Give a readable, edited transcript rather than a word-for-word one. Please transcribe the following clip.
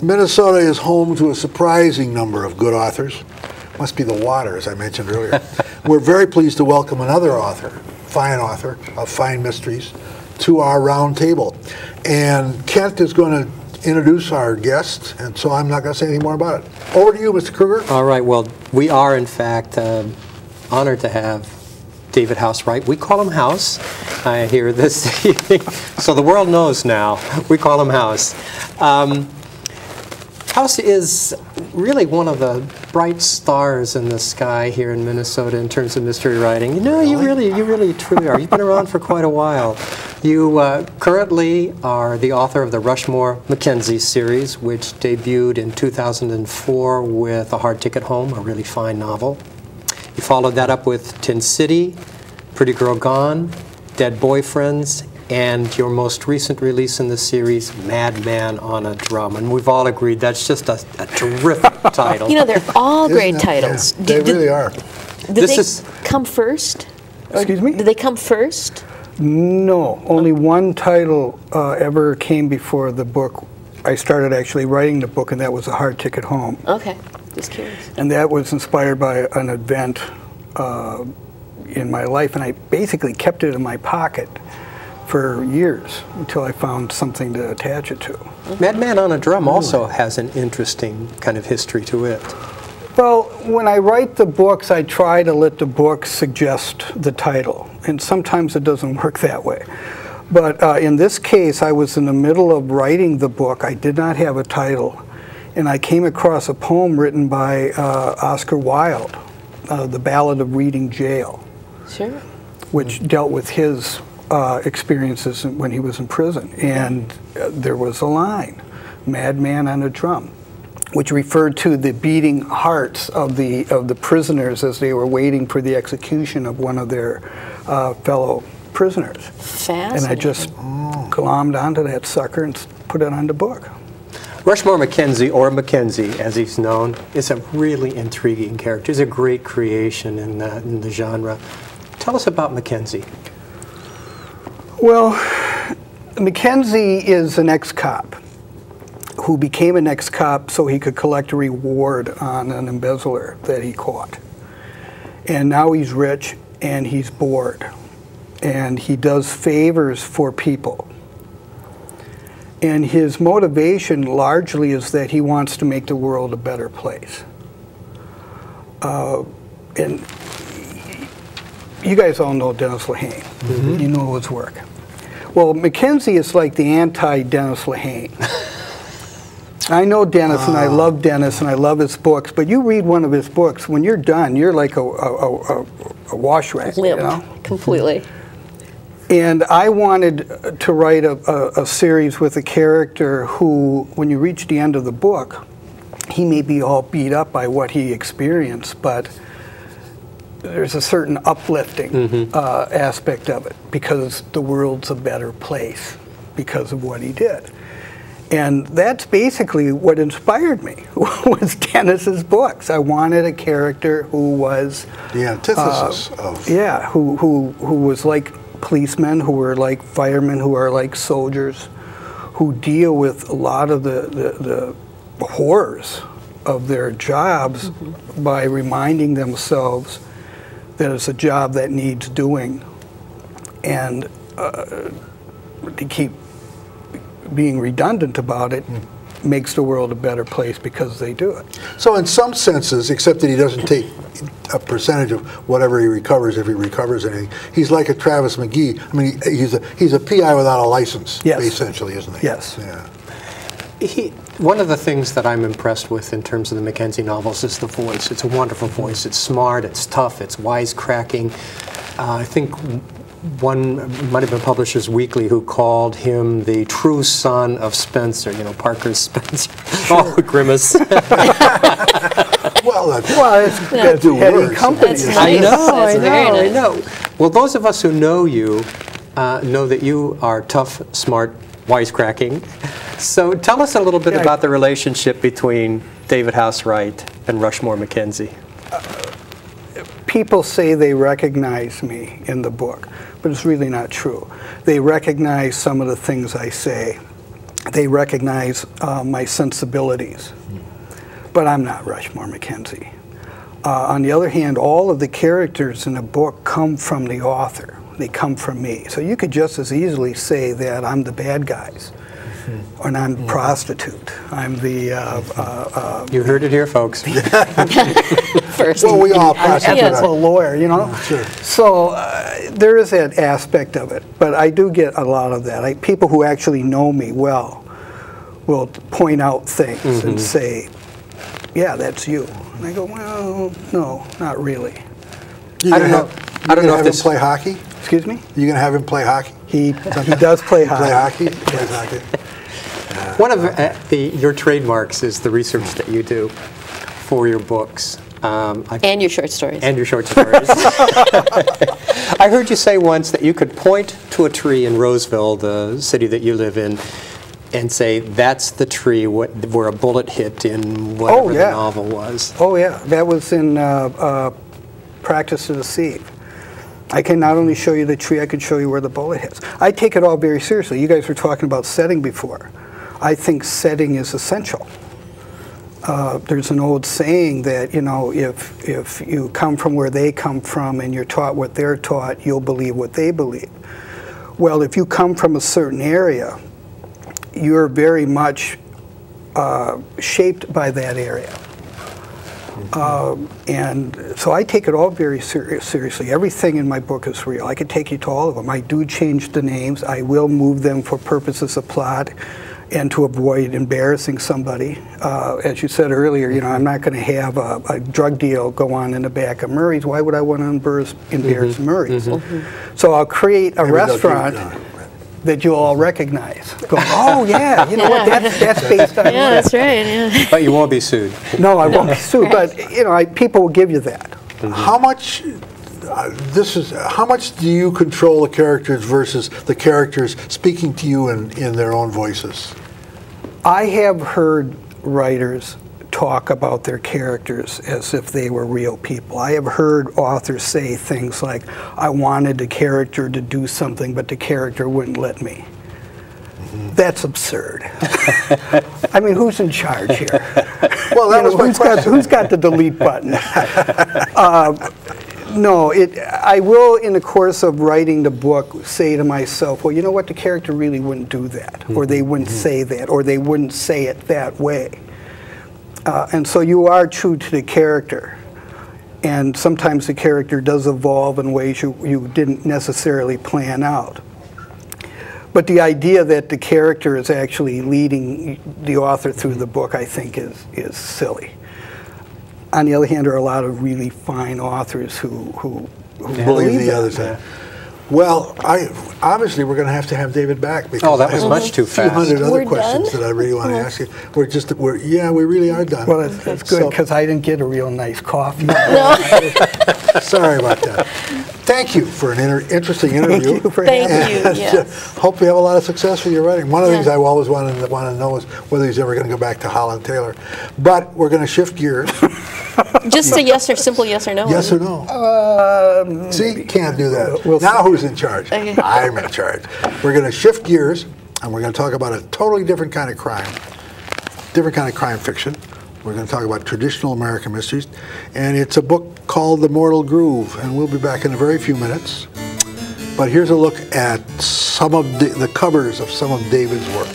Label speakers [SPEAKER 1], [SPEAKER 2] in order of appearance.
[SPEAKER 1] Minnesota is home to a surprising number of good authors. Must be the water, as I mentioned earlier. We're very pleased to welcome another author of fine mysteries, to our round table. And Kent is going to introduce our guest, and so I'm not going to say anything more about it. Over to you, Mr. Kruger.
[SPEAKER 2] All right, well, we are, in fact, honored to have David House Wright. We call him House here this evening, so the world knows now. We call him House. House is really one of the bright stars in the sky here in Minnesota in terms of mystery writing. You know, you really truly are. You've been around for quite a while. You currently are the author of the Rushmore Mackenzie series, which debuted in 2004 with A Hard Ticket Home, a really fine novel. You followed that up with Tin City, Pretty Girl Gone, Dead Boyfriends, and your most recent release in the series, Madman on a Drum. And we've all agreed that's just a terrific title.
[SPEAKER 3] You know, they're all great titles.
[SPEAKER 1] Yeah, they really are.
[SPEAKER 3] Did they come first?
[SPEAKER 4] Excuse me?
[SPEAKER 3] Did they come first?
[SPEAKER 4] No, only one title ever came before the book. I started actually writing the book, and that was A Hard Ticket Home.
[SPEAKER 3] Okay, just curious.
[SPEAKER 4] And that was inspired by an event in my life, and I basically kept it in my pocket for years until I found something to attach it to.
[SPEAKER 2] Madman on a Drum also has an interesting kind of history to it.
[SPEAKER 4] Well, when I write the books, I try to let the book suggest the title, and sometimes it doesn't work that way. But in this case, I was in the middle of writing the book. I did not have a title, and I came across a poem written by Oscar Wilde, The Ballad of Reading Jail,
[SPEAKER 3] Sure.
[SPEAKER 4] which dealt with his experiences when he was in prison. And there was a line, Madman on a Drum, which referred to the beating hearts of the prisoners as they were waiting for the execution of one of their fellow prisoners.
[SPEAKER 3] Fascinating.
[SPEAKER 4] And I just glommed onto that sucker and put it on the book.
[SPEAKER 2] Rushmore Mackenzie, or Mackenzie as he's known, is a really intriguing character. He's a great creation in the genre. Tell us about Mackenzie.
[SPEAKER 4] Well, Mackenzie is an ex-cop who became an ex-cop so he could collect a reward on an embezzler that he caught. And now he's rich and he's bored. And he does favors for people. And his motivation largely is that he wants to make the world a better place. And you guys all know Dennis Lehane. Mm-hmm. You know his work. Well, Mackenzie is like the anti-Dennis Lehane. I know Dennis, and I love Dennis, and I love his books, but you read one of his books, when you're done, you're like a wash rag.
[SPEAKER 3] Limp,
[SPEAKER 4] you know?
[SPEAKER 3] completely.
[SPEAKER 4] And I wanted to write a series with a character who, when you reach the end of the book, he may be all beat up by what he experienced, but there's a certain uplifting aspect of it because the world's a better place because of what he did. And that's basically what inspired me, was Dennis's books. I wanted a character who was
[SPEAKER 1] the antithesis of...
[SPEAKER 4] Yeah, who was like policemen, who were like firemen, who are like soldiers, who deal with a lot of the horrors of their jobs by reminding themselves that it's a job that needs doing, and to keep being redundant about it makes the world a better place because they do it.
[SPEAKER 1] So in some senses, except that he doesn't take a percentage of whatever he recovers, if he recovers anything, he's like a Travis McGee. I mean, he's a PI without a license,
[SPEAKER 4] yes,
[SPEAKER 1] essentially, isn't he?
[SPEAKER 4] Yes.
[SPEAKER 1] Yeah.
[SPEAKER 2] One of the things that I'm impressed with in terms of the Mackenzie novels is the voice. It's a wonderful voice. It's smart, it's tough, it's wisecracking. I think one might have been Publishers Weekly who called him the true son of Spencer, you know, Parker Spencer. Sure. Oh, grimace.
[SPEAKER 1] Well, that's
[SPEAKER 4] heady company.
[SPEAKER 3] That's
[SPEAKER 2] I
[SPEAKER 3] nice.
[SPEAKER 2] know,
[SPEAKER 3] That's very nice.
[SPEAKER 2] I know. Well, those of us who know you know that you are tough, smart, wisecracking. So tell us a little bit about the relationship between David House Wright and Rushmore Mackenzie.
[SPEAKER 4] People say they recognize me in the book, but it's really not true. They recognize some of the things I say. they recognize my sensibilities. But I'm not Rushmore Mackenzie. On the other hand, all of the characters in a book come from the author. They come from me. So you could just as easily say that I'm the bad guys, or I'm the prostitute. I'm the...
[SPEAKER 2] You heard it here, folks.
[SPEAKER 3] First.
[SPEAKER 1] Well, we all prostitute.
[SPEAKER 4] As a lawyer, you know?
[SPEAKER 1] Sure.
[SPEAKER 4] So there is that aspect of it, but I do get a lot of that. People who actually know me well will point out things and say, yeah, that's you. And I go, well, no, not really.
[SPEAKER 1] You
[SPEAKER 2] I
[SPEAKER 1] gonna
[SPEAKER 2] don't know.
[SPEAKER 1] have-
[SPEAKER 2] I don't know
[SPEAKER 1] you
[SPEAKER 2] if
[SPEAKER 1] gonna have
[SPEAKER 2] this-
[SPEAKER 1] him play hockey?
[SPEAKER 4] Excuse me?
[SPEAKER 1] You gonna have him play hockey?
[SPEAKER 4] He does play hockey.
[SPEAKER 1] Play hockey? Plays hockey.
[SPEAKER 2] One of your trademarks is the research that you do for your books.
[SPEAKER 3] And your short stories.
[SPEAKER 2] And your short stories. I heard you say once that you could point to a tree in Roseville, the city that you live in, and say, that's the tree where a bullet hit in whatever the novel was.
[SPEAKER 4] Oh, yeah. That was in Practice to Deceive. I can not only show you the tree, I can show you where the bullet hits. I take it all very seriously. You guys were talking about setting before. I think setting is essential. There's an old saying that, you know, if you come from where they come from and you're taught what they're taught, you'll believe what they believe. Well, if you come from a certain area, you're very much shaped by that area. And so I take it all very seriously. Everything in my book is real. I could take you to all of them. I do change the names. I will move them for purposes of plot and to avoid embarrassing somebody. As you said earlier, you know, I'm not going to have a drug deal go on in the back of Murray's. Why would I want to embarrass Murray's? So I'll create a restaurant that you'll all recognize. Go, oh yeah, you know what, that's based on
[SPEAKER 3] Yeah, that's right. Yeah.
[SPEAKER 2] But you won't be sued.
[SPEAKER 4] No, I won't be sued, but you know, people will give you that.
[SPEAKER 1] How much? How much do you control the characters versus the characters speaking to you in their own voices?
[SPEAKER 4] I have heard writers talk about their characters as if they were real people. I have heard authors say things like, I wanted the character to do something, but the character wouldn't let me. That's absurd. I mean, who's in charge here?
[SPEAKER 1] Well, that was my question.
[SPEAKER 4] Who's got the delete button? No, I will, in the course of writing the book, say to myself, well, you know what, the character really wouldn't do that, or they wouldn't say that, or they wouldn't say it that way. And so you are true to the character. And sometimes the character does evolve in ways you didn't necessarily plan out. But the idea that the character is actually leading the author through the book, I think, is silly. On the other hand, there are a lot of really fine authors who
[SPEAKER 1] Believe the
[SPEAKER 4] that.
[SPEAKER 1] other side. Well, obviously we're going to have David back because
[SPEAKER 2] Oh, that
[SPEAKER 1] I
[SPEAKER 2] was
[SPEAKER 1] have
[SPEAKER 2] much too
[SPEAKER 1] a few
[SPEAKER 2] fast.
[SPEAKER 1] hundred other
[SPEAKER 3] We're
[SPEAKER 1] questions
[SPEAKER 3] done?
[SPEAKER 1] that I really want to ask you. Yeah, we really are done.
[SPEAKER 4] Well, it's good
[SPEAKER 1] So-
[SPEAKER 4] because I didn't get a real nice coffee.
[SPEAKER 1] Sorry about that. Thank you for an interesting interview.
[SPEAKER 4] Thank you for
[SPEAKER 3] Thank
[SPEAKER 4] having me.
[SPEAKER 3] you.
[SPEAKER 1] And,
[SPEAKER 3] Yes.
[SPEAKER 1] hope you have a lot of success with your writing. One of the
[SPEAKER 3] Yeah.
[SPEAKER 1] things I always want to know is whether he's ever going to go back to Holland Taylor. But we're going to shift gears.
[SPEAKER 3] Just a simple yes or no.
[SPEAKER 1] Yes or no? See, can't do that.
[SPEAKER 4] We'll
[SPEAKER 1] Now who's in charge?
[SPEAKER 3] Okay.
[SPEAKER 1] I'm in charge. We're going to shift gears, and we're going to talk about a totally different kind of crime fiction. We're going to talk about traditional American mysteries, and it's a book called The Mortal Groove, and we'll be back in a very few minutes. But here's a look at some of the covers of some of David's work.